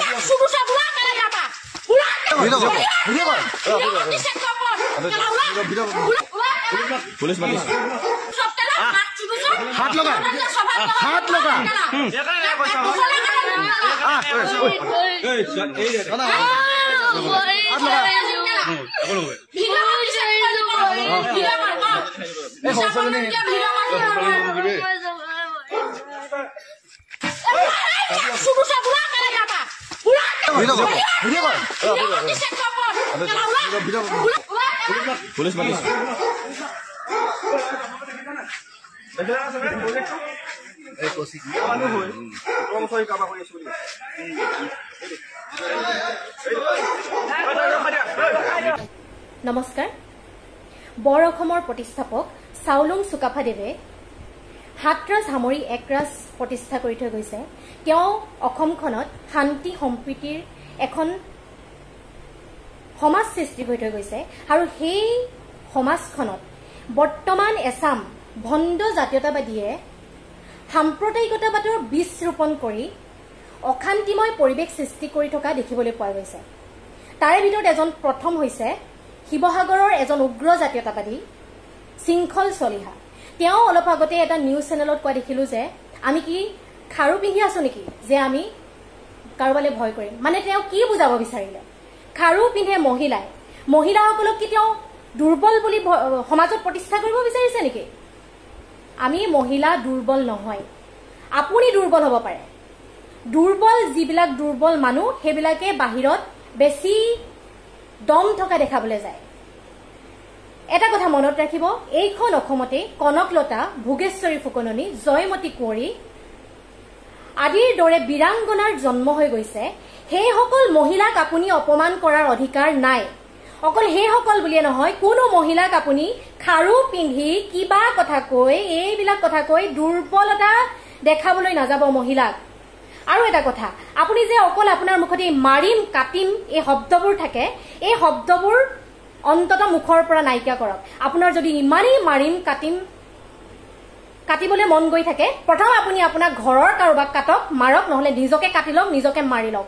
शुरू से बुला कर जाता पुलिस हाथ लगा शुरू से बुला कर जाता पुलिस নমস্কাৰ বৰ অসমৰ প্ৰতিষ্ঠাপক চাউলুং চুকাফাদেৱে হাতৰাজ সামৰি একৰাজ প্ৰতিষ্ঠা কৰি থৈ গৈছে। তেওঁ অসমখনত শান্তি সম্প্ৰীতিৰ এখন সমাজ সৃষ্টি কৰি থৈ গৈছে আৰু সেই সমাজখনত বৰ্তমান এছাম ভণ্ড জাতীয়তাবাদীয়ে সাম্প্ৰদায়িকতাবাদৰ বীজ ৰোপণ কৰি অশান্তিময় পৰিৱেশ সৃষ্টি কৰি থকা দেখিবলৈ পোৱা গৈছে। তাৰে ভিতৰত এজন প্ৰথম হৈছে শিৱসাগৰৰ এজন উগ্ৰ জাতীয়তাবাদী শৃংখল চলিহা। তেওঁ অলপ আগতে এটা নিউজ চেনেলত কোৱা দেখিলো যে আমি কি খাৰু পিন্ধি আছো নেকি যে আমি কাৰোবালৈ ভয় কৰিম। মানে তেওঁ কি বুজাব বিচাৰিলে? খাৰু পিন্ধে মহিলাসকলক কি তেওঁ দুৰ্বল বুলি সমাজত প্ৰতিষ্ঠা কৰিব বিচাৰিছে নেকি? আমি মহিলা দুৰ্বল নহয়, আপুনি দুৰ্বল হ'ব পাৰে। দুৰ্বল যিবিলাক দুৰ্বল মানুহ সেইবিলাকে বাহিৰত বেছি দম থকা দেখাবলৈ যায়। এটা কথা মনত ৰাখিব, এইখন অসমতে কনকলতা, ভোগেশ্বৰী ফুকননী, জয়মতী কুঁৱৰী আদিৰ দৰে বীৰাংগনাৰ জন্ম হৈ গৈছে। সেইসকল মহিলাক আপুনি অপমান কৰাৰ অধিকাৰ নাই। অকল সেইসকল বুলিয়ে নহয়, কোনো মহিলাক আপুনি খাৰু পিন্ধি কিবা কথা কৈ এইবিলাক কথা কৈ দুৰ্বলতা দেখাবলৈ নাযাব মহিলাক। আৰু এটা কথা, আপুনি যে অকল আপোনাৰ মুখতে মাৰিম কাটিম এই শব্দবোৰ থাকে, এই শব্দবোৰ অন্তত মুখৰ পৰা নাইকিয়া কৰক। আপোনাৰ যদি ইমানেই মাৰিম কাটিবলৈ মন গৈ থাকে, প্ৰথম আপুনি আপোনাৰ ঘৰৰ কাৰোবাক কাটক, মাৰক, নহলে নিজকে কাটি লওক, নিজকে মাৰি লওক।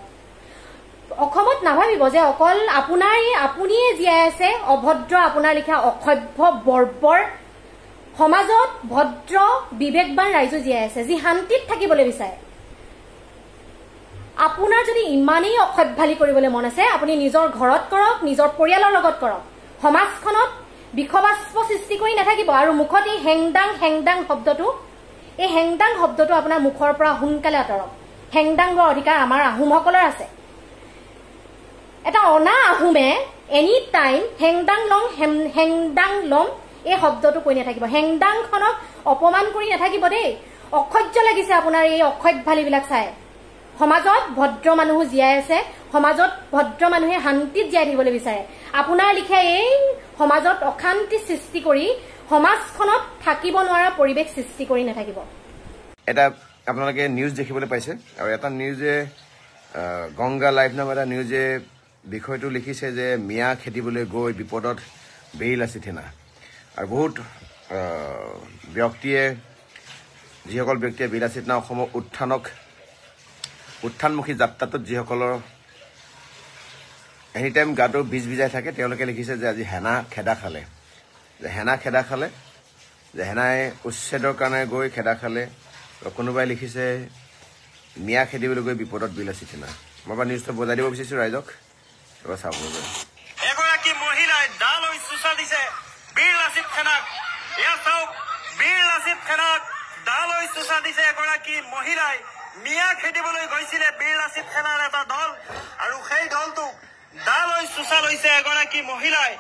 অসমত নাভাবিব যে অকল আপুনিয়ে জীয়াই আছে অভদ্ৰ, আপোনাৰ লিখা অসভ্য বৰ্বৰ সমাজত ভদ্ৰ বিবেকবান ৰাইজো জীয়াই আছে যি শান্তিত থাকিবলৈ বিচাৰে। আপোনাৰ যদি ইমানেই অসভ্যালি কৰিবলৈ মন আছে, আপুনি নিজৰ ঘৰত কৰক, নিজৰ পৰিয়ালৰ লগত কৰক। সমাজখনত বিষবাষ্প সৃষ্টি কৰি নাথাকিব। আৰু মুখত এই হেংদাং শব্দটো আপোনাৰ মুখৰ পৰা সোনকালে আঁতৰক। হেংদাংৰ অধিকাৰ আমাৰ আহোমসকলৰ আছে। এটা অনা আহোমে এনি টাইম হেংদাং লম এই শব্দটো কৈ নাথাকিব। হেংদাংখনক অপমান কৰি নাথাকিব দেই। অসহ্য লাগিছে আপোনাৰ এই অসভ্যালিবিলাক চাই। সমাজত ভদ্ৰ মানুহ জীয়াই আছে, সমাজত ভদ্ৰ মানুহে শান্তিত জীয়াই থাকিবলৈ বিচাৰে। আপোনাৰ লিখা এই সমাজত অশান্তি সৃষ্টি কৰি সমাজখনত থাকিব নোৱাৰা পৰিৱেশ সৃষ্টি কৰি নাথাকিব। এটা আপোনালোকে নিউজ দেখিবলৈ পাইছে, আৰু এটা নিউজে গংগা লাইভ নামৰ এটা নিউজে বিষয়টো লিখিছে যে মিয়া খেদিবলৈ গৈ বিপদত বেৰিলাচি থেনা। আৰু বহুত যিসকল ব্যক্তিয়ে বেৰিলাচি থেনা অসমৰ উত্থানমুখী যাত্ৰাটোত যিসকলৰ এনি টাইম গাটো ভিজাই থাকে, তেওঁলোকে লিখিছে যে আজি হেনা খেদা খালে, যে হেনাই উচ্ছেদৰ কাৰণে গৈ খেদা খালে। কোনোবাই লিখিছে মিয়া খেদিবলৈ গৈ বিপদত বিলাচি থেনা। মই বা নিউজটো বজাই দিব বিচাৰিছো ৰাইজক, এবাৰ চাব। এগৰাকী মহিলাই দা লৈ চুচা দিছে বীৰ লাচিত সেনাক। এয়া চাওক, বীৰ লাচিত সেনাক দা লৈ চুচা দিছে এগৰাকী মহিলাই। মিয়া খেদিবলৈ গৈছিলে বীৰ লাচিত সেনাৰ এটা দল, আৰু সেই দলটোক দা লৈ চুচা লৈছে এগৰাকী মহিলাই।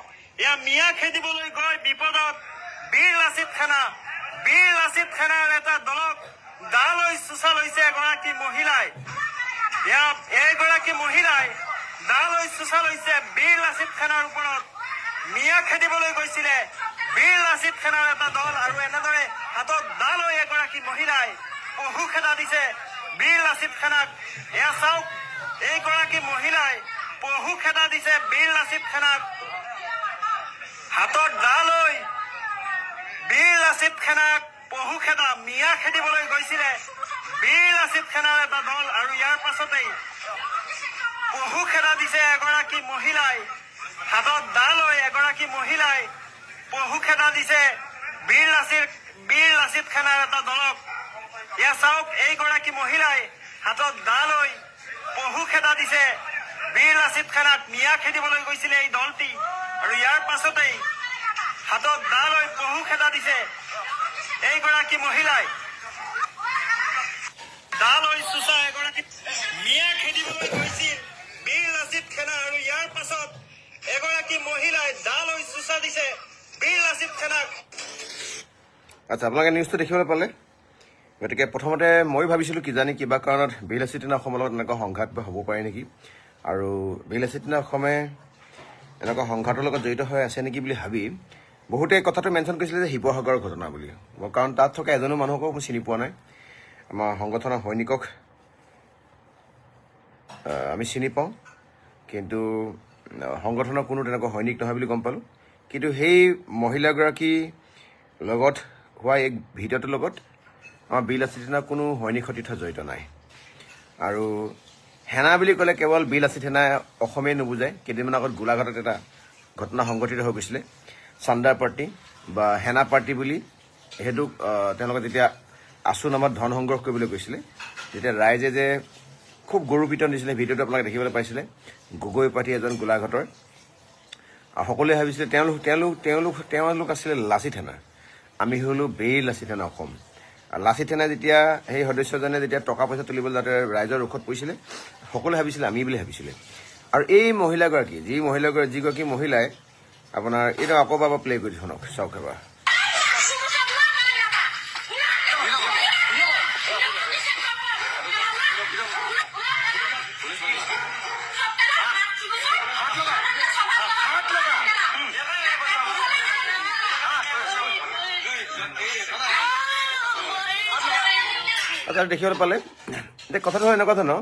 এয়া মিয়া খেদিবলৈ গৈ বিপদত বীৰ লাচিত সেনাৰ এটা দলক দা লৈ চুচা লৈছে এগৰাকী মহিলাই। এইগৰাকী মহিলাই দা লৈ চুচা লৈছে বীৰ লাচিত সেনাৰ ওপৰত। মিয়া খেদিবলৈ গৈছিলে বীৰ লাচিত সেনাৰ এটা দল, আৰু এনেদৰে হাতত দা লৈ এগৰাকী মহিলাই পহু খেদা দিছে বীৰ লাচিত সেনাক। এয়া চাওক, এইগৰাকী মহিলাই পহু খেদা দিছে বীৰ লাচিত সেনাক। হাতত দা লৈ বীৰ লাচিত সেনাক পহু খেদা। মিয়া খেদিবলৈ গৈছিলে বীৰ লাচিত সেনাৰ এটা দল, আৰু ইয়াৰ পাছতেই পহু খেদা দিছে এগৰাকী মহিলাই হাতত দা লৈ এগৰাকী মহিলাই পহু খেদা দিছে বীৰ লাচিত সেনাৰ এটা দলক এয়া চাওক এইগৰাকী মহিলাই হাতত দা লৈ পহু খেদা দিছে বীৰ লাচিত সেনাক মিয়া খেদিবলৈ গৈছিলে এই দলটি আৰু ইয়াৰ পাছতেই হাতত দা লৈ পহু খেদা দিছে এইগৰাকী মহিলাই দা লৈ চুচা এগৰাকী মিয়া খেদিবলৈ গৈছিল বীৰ লাচিত সেনা আৰু ইয়াৰ পাছত এগৰাকী মহিলাই দা লৈ চুচা দিছে বীৰ লাচিত সেনাক আচ্ছা আপোনালোকে নিউজটো দেখিবলৈ পালে গতিকে প্ৰথমতে মই ভাবিছিলোঁ কিজানি কিবা কাৰণত বীৰ লাচিত সেনা অসমৰ লগত এনেকুৱা সংঘাত বা হ'ব পাৰে নেকি আৰু বীৰ লাচিত সেনা অসমে এনেকুৱা সংঘাতৰ লগত জড়িত হৈ আছে নেকি বুলি ভাবি বহুতে কথাটো মেনশ্যন কৰিছিলে যে শিৱসাগৰৰ ঘটনা বুলি কাৰণ তাত থকা এজনো মানুহকো মই চিনি পোৱা নাই আমাৰ সংগঠনৰ সৈনিকক আমি চিনি পাওঁ কিন্তু সংগঠনৰ কোনো তেনেকুৱা সৈনিক নহয় বুলি গম পালোঁ কিন্তু সেই মহিলাগৰাকী লগত হোৱা এক ভিডিঅ'টোৰ লগত আমাৰ বীৰ লাচিত সেনাৰ কোনো সৈনিক সতীৰ্থ জড়িত নাই আৰু সেনা বুলি ক'লে কেৱল বীৰ লাচিত সেনাই অসমেই নুবুজায় কেইদিনমান আগত গোলাঘাটত এটা ঘটনা সংঘটিত হৈ গৈছিলে চাণ্ডাৰ পাৰ্টি বা সেনা পাৰ্টি বুলি সেইটোক তেওঁলোকে যেতিয়া আছু নামত ধন সংগ্ৰহ কৰিবলৈ গৈছিলে যেতিয়া ৰাইজে যে খুব গৌৰৱিত নিছিলে ভিডিঅ'টো আপোনালোকে দেখিবলৈ পাইছিলে গগৈ পাৰ্টি এজন গোলাঘাটৰ সকলোৱে ভাবিছিলে তেওঁলোক আছিলে লাচিত সেনা আমি হ'লোঁ বীৰ লাচিত সেনা অসম আৰু লাচিত সেনাই যেতিয়া সেই সদস্যজনে যেতিয়া টকা পইচা তুলিবলৈ যাতে ৰাইজৰ ৰোষত পৰিছিলে সকলোৱে ভাবিছিলে আমি বুলি ভাবিছিলে আৰু এই মহিলাগৰাকী যিগৰাকী মহিলাই আপোনাৰ এইটো আকৌ এবাৰ প্লে কৰি শুনক চাওক এবাৰ আচ্ছা দেখিবলৈ পালে এতিয়া কথাটো হয় এনেকুৱা ধৰণৰ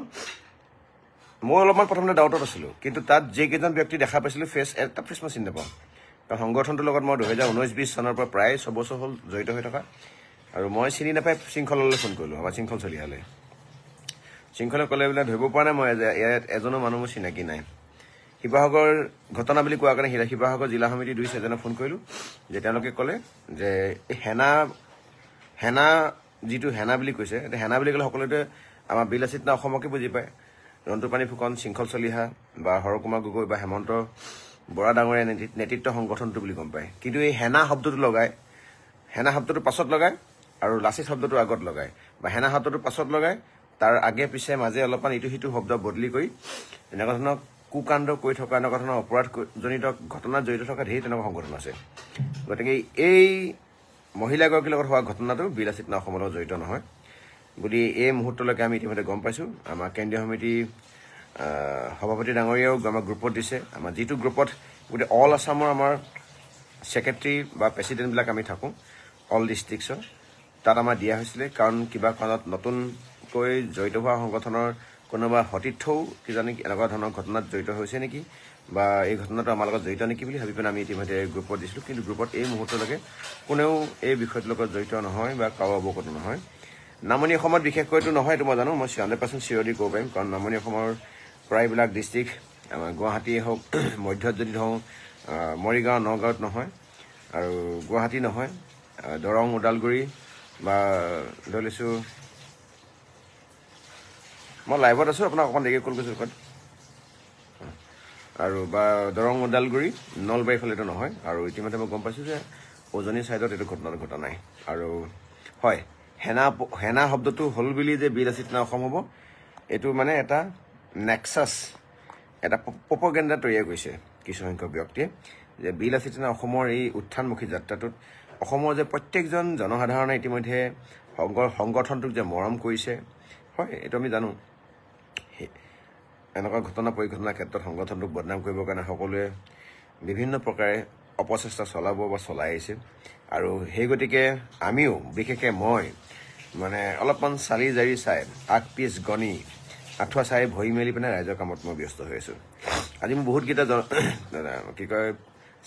মই অলপমান প্ৰথমতে ডাউটত আছিলোঁ কিন্তু তাত যিকেইজন ব্যক্তি দেখা পাইছিলোঁ এটা ফেচ মই চিনি নাপাওঁ কাৰণ সংগঠনটোৰ লগত মই 2019-20 চনৰ পৰা প্ৰায় 6 বছৰ হ'ল জড়িত হৈ থকা আৰু মই চিনি নাপাই শৃংখললৈ ফোন কৰিলোঁ আমাৰ শৃংখল চলিহালে শৃংখলে ক'লে বোলে ধৰিব পৰা নাই মই ইয়াত এজনো মানুহ মোৰ চিনাকি নাই শিৱসাগৰ ঘটনা বুলি কোৱাৰ কাৰণে শিৱসাগৰ জিলা সমিতি 2 এজনক ফোন কৰিলোঁ যে তেওঁলোকে ক'লে যে এই সেনা যিটো সেনা বুলি কৈছে সেনা বুলি ক'লে সকলোতে আমাৰ বীৰ লাচিত সেনা অসমকে বুজি পায় ৰন্তুপানী ফুকন শৃংখল চলিহা বা হৰকুমাৰ গগৈ বা হেমন্ত বৰা ডাঙৰীয়া নেতৃত্ব সংগঠনটো বুলি গম পায় কিন্তু এই সেনা শব্দটো পাছত লগায় আৰু লাচিত শব্দটো আগত লগায় বা সেনা শব্দটো পাছত লগায় তাৰ আগে পিছে মাজে অলপমান ইটো সিটো শব্দ বদলি কৰি এনেকুৱা ধৰণৰ কুকাণ্ড কৰি থকা এনেকুৱা ধৰণৰ অপৰাধজনিত ঘটনাত জড়িত থকা ঢেৰ তেনেকুৱা সংগঠন আছে গতিকে এই মহিলাগৰাকীৰ লগত হোৱা ঘটনাটো বীৰ লাচিত সেনা অসমৰ লগত জড়িত নহয় বুলি এই মুহূৰ্তলৈকে আমি ইতিমধ্যে গম পাইছোঁ আমাৰ কেন্দ্ৰীয় সমিতি সভাপতি ডাঙৰীয়াও আমাৰ গ্ৰুপত দিছে আমাৰ যিটো গ্ৰুপত গোটেই অল আছামৰ আমাৰ ছেক্ৰেটাৰী বা প্ৰেচিডেণ্টবিলাক আমি থাকোঁ অল ডিষ্ট্ৰিক্টছৰ তাত আমাৰ দিয়া হৈছিলে কাৰণ কিবা কাৰণত নতুনকৈ জড়িত হোৱা সংগঠনৰ কোনোবা সতীৰ্থও কিজানি এনেকুৱা ধৰণৰ ঘটনাত জড়িত হৈছে নেকি বা এই ঘটনাটো আমাৰ লগত জড়িত নেকি বুলি ভাবি পেলাই আমি ইতিমধ্যে গ্ৰুপত দিছিলোঁ কিন্তু গ্ৰুপত এই মুহূৰ্তলৈকে কোনেও এই বিষয়টোৰ লগত জড়িত নহয় বা কাৰো অৱগত নহয় নামনি অসমত বিশেষকৈতো নহয় এইটো মই জানো মই 100% চিয়ৰ দি ক'ব পাৰিম কাৰণ নামনি অসমৰ প্ৰায়বিলাক ডিষ্ট্ৰিক্ট আমাৰ গুৱাহাটীয়ে হওক মধ্যত যদি হওঁ মৰিগাঁও নগাঁৱত নহয় আৰু গুৱাহাটী নহয় দৰং ওদালগুৰি বা ধৰি লৈছোঁ মই লাইভত আছোঁ আপোনাক অকণ দেৰিকৈ কল কৰিছোঁ আৰু বা দৰং ওদালগুৰি নলবাৰীৰ ফালেতো নহয় আৰু ইতিমধ্যে মই গম পাইছোঁ যে উজনি ছাইডত এইটো ঘটনাটো ঘটা নাই আৰু হয় সেনা শব্দটো হ'ল বুলি যে বীৰ লাচিত সেনা অসম হ'ব এইটো মানে এটা নেক্সাছ এটা প্ৰপগেণ্ডা তৈয়াৰ কৰিছে কিছুসংখ্যক ব্যক্তিয়ে যে বীৰ লাচিত সেনা অসমৰ এই উত্থানমুখী যাত্ৰাটোত অসমৰ যে প্ৰত্যেকজন জনসাধাৰণে ইতিমধ্যে সংগঠনটোক যে মৰম কৰিছে হয় এইটো আমি জানো এনেকুৱা ঘটনা পৰিঘটনাৰ ক্ষেত্ৰত সংগঠনটোক বদনাম কৰিবৰ কাৰণে সকলোৱে বিভিন্ন প্ৰকাৰে অপচেষ্টা চলাব বা চলাই আহিছে আৰু সেই গতিকে আমিও বিশেষকৈ মই মানে অলপমান চালি জাৰি চাই আগ পিছ গণি আঁঠুৱা চাই ভৰি মেলি পিনে ৰাইজৰ কামত মই ব্যস্ত হৈ আছোঁ আজি মই বহুতকেইটা কি কয়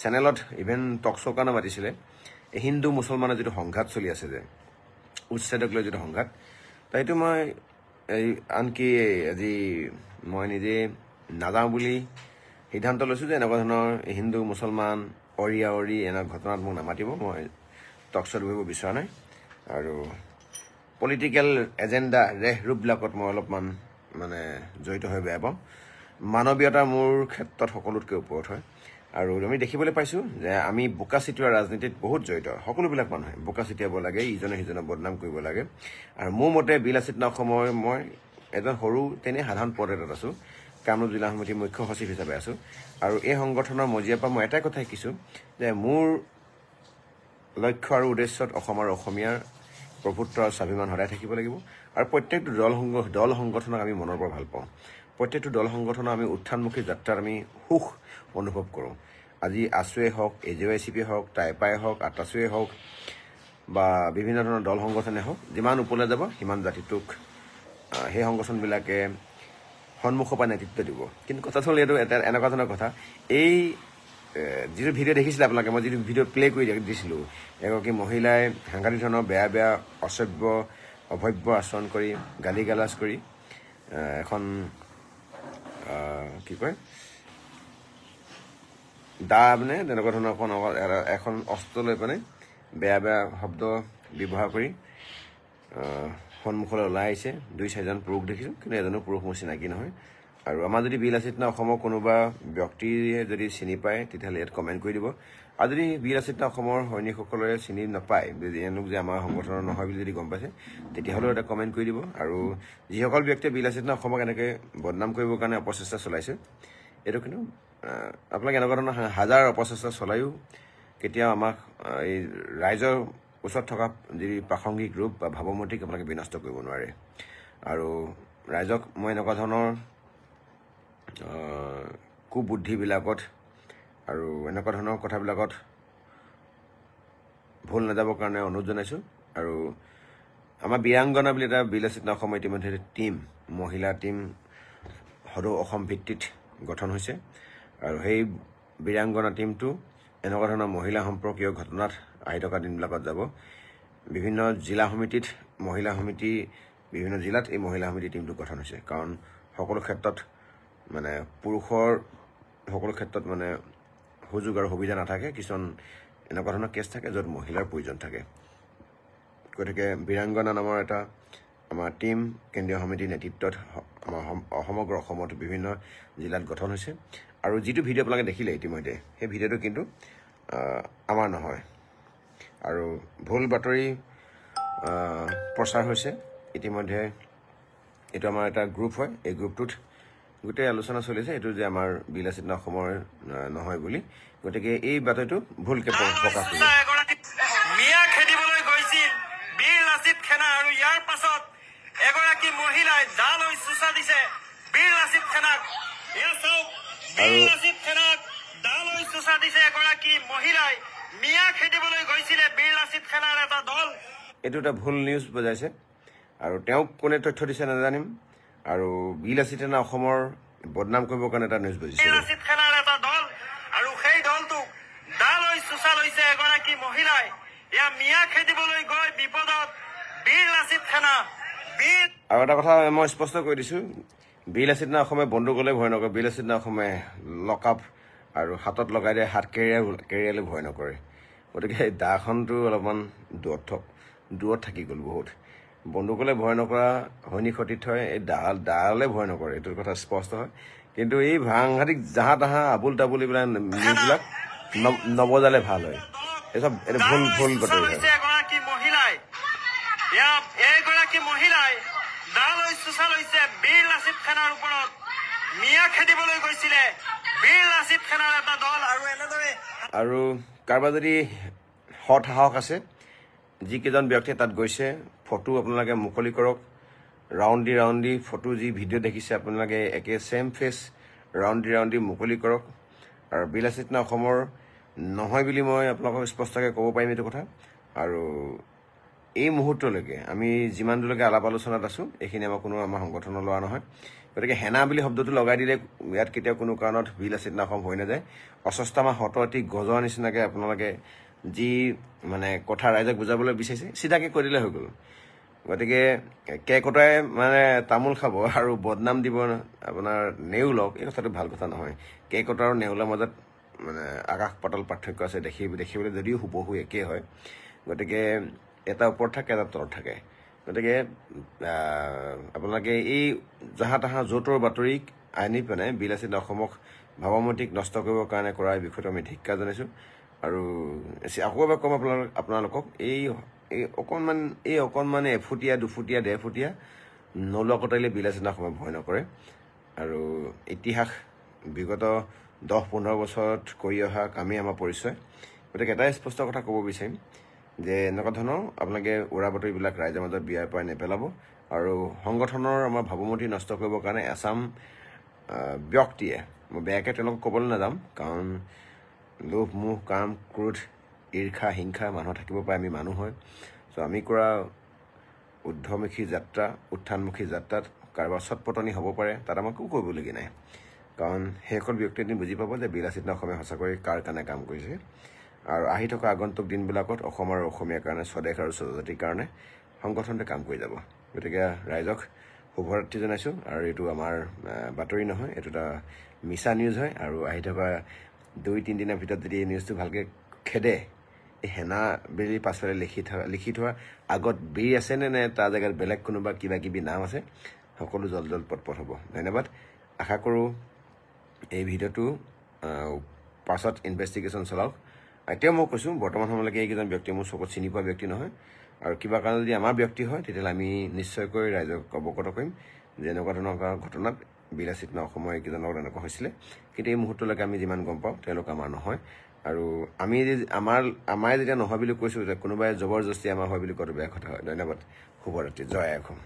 চেনেলত ইভেন টক শ্ব' কাৰণে মাতিছিলে হিন্দু মুছলমানৰ যিটো সংঘাত চলি আছে যে উচ্ছেদক লৈ যিটো সংঘাত সেইটো মই এই আনকি আজি মই নিজে নাযাওঁ বুলি সিদ্ধান্ত লৈছোঁ যে এনেকুৱা ধৰণৰ হিন্দু মুছলমান অৰি এনে ঘটনাত মোক নামাতিব। মই টক শ্ব'ত বহিব বিচৰা নাই আৰু পলিটিকেল এজেণ্ডা ৰূপবিলাকত মই অলপমান মানে জড়িত হৈ বেয়া পাওঁ। মানৱীয়তা মোৰ ক্ষেত্ৰত সকলোতকৈ ওপৰত হয় আৰু আমি দেখিবলৈ পাইছোঁ যে আমি বোকা চিটিওৱা ৰাজনীতিত বহুত জড়িত। সকলোবিলাক মানুহে বোকা চিটিয়াব লাগে, ইজনে সিজনক বদনাম কৰিব লাগে। আৰু মোৰ মতে বিলাসিত অসমৰ মই এজন সৰু তেনে সাধাৰণ পদ এটাত আছোঁ, কামৰূপ জিলা সমিতিৰ মুখ্য সচিব হিচাপে আছোঁ। আৰু এই সংগঠনৰ মজিয়াৰ পৰা মই এটাই কথা শিকিছোঁ যে মোৰ লক্ষ্য আৰু উদ্দেশ্যত অসম আৰু অসমীয়াৰ প্ৰভুত্ব আৰু স্বাভিমান সদায় থাকিব লাগিব। আৰু প্ৰত্যেকটো দল সংগঠনক আমি মনৰ পৰা ভাল পাওঁ। প্ৰত্যেকটো দল সংগঠনৰ আমি উত্থানমুখী যাত্ৰাত আমি সুখ অনুভৱ কৰোঁ। আজি আছুৱে হওক, AJYCP হওক, টাইপাই হওক, আটাছুৱে হওক বা বিভিন্ন ধৰণৰ দল সংগঠনে হওক, যিমান ওপৰলৈ যাব সিমান জাতিটোক সেই সংগঠনবিলাকে সন্মুখৰ পৰা নেতৃত্ব দিব। কিন্তু কথাটো হ'ল এইটো এটা এনেকুৱা ধৰণৰ কথা, এই যিটো ভিডিঅ' দেখিছিলে আপোনালোকে, মই যিটো ভিডিঅ' প্লে' কৰি দিছিলোঁ, এগৰাকী মহিলাই সাংঘাতিক ধৰণৰ বেয়া অসভ্য অভব্য আচৰণ কৰি গালি গালাজ কৰি এখন কি কয় দা মানে তেনেকুৱা ধৰণৰ এখন অস্ত্ৰ লৈ পেলাই বেয়া শব্দ ব্যৱহাৰ কৰি সন্মুখলৈ ওলাই আহিছে। 2-4জন পুৰুষ দেখিছোঁ, কিন্তু এজনো পুৰুষ মোৰ চিনাকি নহয়। আৰু আমাৰ যদি বিলাসিত অসমৰ কোনোবা ব্যক্তিয়ে যদি চিনি পায় তেতিয়াহ'লে ইয়াত কমেণ্ট কৰি দিব। আৰু যদি বিলাসিত অসমৰ সৈনিকসকলে চিনি নাপায়, এওঁলোক যে আমাৰ সংগঠনৰ নহয় বুলি যদি গম পাইছে, তেতিয়াহ'লেও এটা কমেণ্ট কৰি দিব। আৰু যিসকল ব্যক্তিয়ে বিলাসিত অসমক এনেকৈ বদনাম কৰিবৰ কাৰণে অপচেষ্টা চলাইছে, এইটো কিন্তু আপোনালোকে এনেকুৱা ধৰণৰ হাজাৰ অপচেষ্টা চলায়ো কেতিয়াও আমাক এই ৰাইজৰ ওচৰত থকা যি প্ৰাসংগিক ৰূপ বা ভাৱমূৰ্তিক আপোনালোকে বিনষ্ট কৰিব নোৱাৰে। আৰু ৰাইজক মই এনেকুৱা ধৰণৰ কুবুদ্ধিবিলাকত আৰু এনেকুৱা ধৰণৰ কথাবিলাকত ভুল নাযাবৰ কাৰণে অনুৰোধ জনাইছোঁ। আৰু আমাৰ বীৰাংগনা বুলি এটা বিলাসিত অসমৰ ইতিমধ্যে টীম, মহিলা টীম সদৌ অসম ভিত্তিত গঠন হৈছে। আৰু সেই বীৰাংগনা টীমটো এনেকুৱা ধৰণৰ মহিলা সম্পৰ্কীয় ঘটনাত আহি থকা দিনবিলাকত যাব। বিভিন্ন জিলা সমিতিত মহিলা সমিতি, বিভিন্ন জিলাত এই মহিলা সমিতি টীমটো গঠন হৈছে। কাৰণ সকলো ক্ষেত্ৰত মানে পুৰুষৰ সকলো ক্ষেত্ৰত মানে সুযোগ আৰু সুবিধা নাথাকে, কিছুমান এনেকুৱা ধৰণৰ কেছ থাকে য'ত মহিলাৰ প্ৰয়োজন থাকে। গতিকে বীৰাংগনা নামৰ এটা আমাৰ টীম কেন্দ্ৰীয় সমিতিৰ নেতৃত্বত আমাৰ সমগ্ৰ অসমত বিভিন্ন জিলাত গঠন হৈছে। আৰু যিটো ভিডিঅ' আপোনালোকে দেখিলে ইতিমধ্যে, সেই ভিডিঅ'টো কিন্তু আমাৰ নহয়। আৰু ভুল বাতৰি প্ৰচাৰ হৈছে ইতিমধ্যে। এইটো আমাৰ এটা গ্ৰুপ হয়, এই গ্ৰুপটোত গোটেই আলোচনা চলিছে এইটো যে আমাৰ বিলাসিত অসমৰ নহয় বুলি। গতিকে এই বাতৰিটো ভুলকৈ প্ৰকাশ কৰিছে। মিয়া খেদিবলৈ গৈছিল বীৰ লাচিত সেনা, আৰু ইয়াৰ পাছত এগৰাকী মহিলাই দা লৈ চুচা দিছে বীৰ লাচিত সেনাক। এয়া চাওক, বীৰ লাচিত সেনাক দা লৈ চুচা দিছে এগৰাকী মহিলাই। মিয়া খেদিবলৈ গৈছিলে বীৰ লাচিত সেনাৰ এটা দল। এইটো এটা ভুল নিউজ বজাইছে আৰু তেওঁক কোনে তথ্য দিছে নাজানিম। আৰু বিলাসিত সেনা অসমৰ বদনাম কৰিবৰ কাৰণে এটা নিউজ বজিছে। বীৰ লাচিত সেনাৰ এটা দল, আৰু সেই দলটোক দা লৈ চুচা লৈছে এগৰাকী মহিলাই। এয়া মিয়া খেদিবলৈ গৈ বিপদত বীৰ লাচিত সেনা। আৰু এটা কথা মই স্পষ্ট কৰি দিছোঁ, বিলাসিত অসমে বন্দুকলৈ ভয় নকৰে, বিলাসিত অসমে লকআপ আৰু হাতত লগাই দিয়ে হাত কেৰিয়ালৈ ভয় নকৰে। গতিকে এই দাখনটো অলপমান দূৰত থাকি গ'ল বহুত। বন্দুকলৈ ভয় নকৰা সৈনিক সতীৰ্থই এই দালে ভয় নকৰে, এইটো কথা স্পষ্ট হয়। কিন্তু এই সাংঘাতিক জাহা তাহা আবুল তাবুল এইবিলাক নিউজবিলাক নবজালে ভাল হয়। এইটো ভুল বাতৰি হয়। এগৰাকী মহিলাই দা লৈ চুচা লৈছে বীৰ লাচিত সেনাৰ ওপৰত। মিয়া খেদিবলৈ গৈছিলে বীৰ লাচিত সেনাৰ এটা দল। আৰু এনেদৰে আৰু কাৰোবাৰ যদি সৎ সাহস আছে, যিকেইজন ব্যক্তিয়ে তাত গৈছে, ফটো আপোনালোকে মুকলি কৰক। ৰাউণ্ডি ফটো যি ভিডিঅ' দেখিছে আপোনালোকে একে ছেম ফেচ ৰাউণ্ডি মুকলি কৰক। আৰু বিলাসিত অসমৰ নহয় বুলি মই আপোনালোকক স্পষ্টকৈ ক'ব পাৰিম এইটো কথা। আৰু এই মুহূৰ্তলৈকে আমি যিমান দূৰলৈকে আলাপ আলোচনাত আছোঁ, এইখিনি আমাৰ সংগঠনৰ লোৱা নহয়। গতিকে সেনা বুলি শব্দটো লগাই দিলে ইয়াত কেতিয়াও কোনো কাৰণত বিলাসিত অসম হৈ নাযায়। অস্বস্থামা হতৱতী গজৰ নিচিনাকৈ আপোনালোকে যি মানে কথা ৰাইজক বুজাবলৈ বিচাৰিছে চিধাকৈ কৈ দিলে হৈ গ'ল। গতিকে কেকটাই মানে তামোল খাব আৰু বদনাম দিব আপোনাৰ নেউলক, এই কথাটো ভাল কথা নহয়। কেকটা আৰু নেউলৰ মাজত মানে আকাশ পাতাল পাৰ্থক্য আছে, দেখিবলৈ যদিও হুবহু একেই হয়। গতিকে এটা ওপৰত থাকে, এটা তলত থাকে। গতিকে আপোনালোকে এই জাহা তাহা য'তৰ বাতৰিক আনি পেলাই বিলাসী অসমক ভাৱমূৰ্তিক নষ্ট কৰিবৰ কাৰণে কৰা এই বিষয়টো আমি ধিক্কা জনাইছোঁ। আৰু আকৌ এবাৰ ক'ম আপোনালোকক এই অকণমান এফুটীয়া 2 ফুটীয়া 1.5 ফুটীয়া নলোৱা কটাইলে বিলাসী অসমে ভয় নকৰে। আৰু ইতিহাস বিগত 10-15 বছৰত কৰি অহা কামেই আমাৰ পৰিচয়। গতিকে এটাই স্পষ্ট কথা ক'ব বিচাৰিম যে এনেকুৱা ধৰণৰ আপোনালোকে উৰা বাতৰিবিলাক ৰাইজৰ মাজত বিয়াৰ পৰাই নেপেলাব। আৰু সংগঠনৰ আমাৰ ভাৱমূৰ্তি নষ্ট কৰিবৰ কাৰণে এচাম ব্যক্তিয়ে, মই বেয়াকৈ তেওঁলোকক ক'বলৈ নাযাম, কাৰণ লোভ মোহ কাম ক্ৰোধ ঈৰ্ষা হিংসা মানুহৰ থাকিব পাৰে, আমি মানুহ হয়। চ' আমি কৰা ঊৰ্ধ্বমুখী যাত্ৰা উত্থানমুখী যাত্ৰাত কাৰোবাৰ চটপটনি হ'ব পাৰে, তাত আমাক একো কৰিবলগীয়া নাই। কাৰণ সেইসকল ব্যক্তি এদিন বুজি পাব যে বিলাসী অসমে সঁচাকৈ কাৰ কাৰণে কাম কৰিছে। আৰু আহি থকা আগন্তুক দিনবিলাকত অসম আৰু অসমীয়াৰ কাৰণে, স্বদেশ আৰু স্বজাতিৰ কাৰণে সংগঠনটোৱে কাম কৰি যাব। গতিকে ৰাইজক শুভৰাত্ৰি জনাইছোঁ। আৰু এইটো আমাৰ বাতৰি নহয়, এইটো এটা মিছা নিউজ হয়। আৰু আহি থকা 2-3 দিনৰ ভিতৰত যদি এই নিউজটো ভালকৈ খেদে, এই হেনা বেলি পাছফালে লিখি থোৱা আগত বীৰ আছেনে নে তাৰ জেগাত বেলেগ কোনোবা কিবা কিবি নাম আছে, সকলো জল পটপট হ'ব। ধন্যবাদ। আশা কৰোঁ এই ভিডিঅ'টো পাছত ইনভেষ্টিগেশ্যন চলাওক। এতিয়া মই কৈছোঁ বৰ্তমান সময়লৈকে এইকেইজন ব্যক্তি মোৰ চকুত চিনি পোৱা ব্যক্তি নহয়। আৰু কিবা কাৰণে যদি আমাৰ ব্যক্তি হয় তেতিয়াহ'লে আমি নিশ্চয়কৈ ৰাইজক অৱগত কৰিম যে এনেকুৱা ধৰণৰ ঘটনাত বিলাসী অসমৰ এইকেইজনৰ লগত এনেকুৱা হৈছিলে। কিন্তু এই মুহূৰ্তলৈকে আমি যিমান গম পাওঁ তেওঁলোক আমাৰ নহয়। আৰু আমি আমাৰ যেতিয়া নহয় বুলি কৈছোঁ যে কোনোবাই জবৰদস্তি আমাৰ হয় বুলি কোৱাটো বেয়া কথা হয়। ধন্যবাদ। শুভৰাত্ৰি। জয় অসম।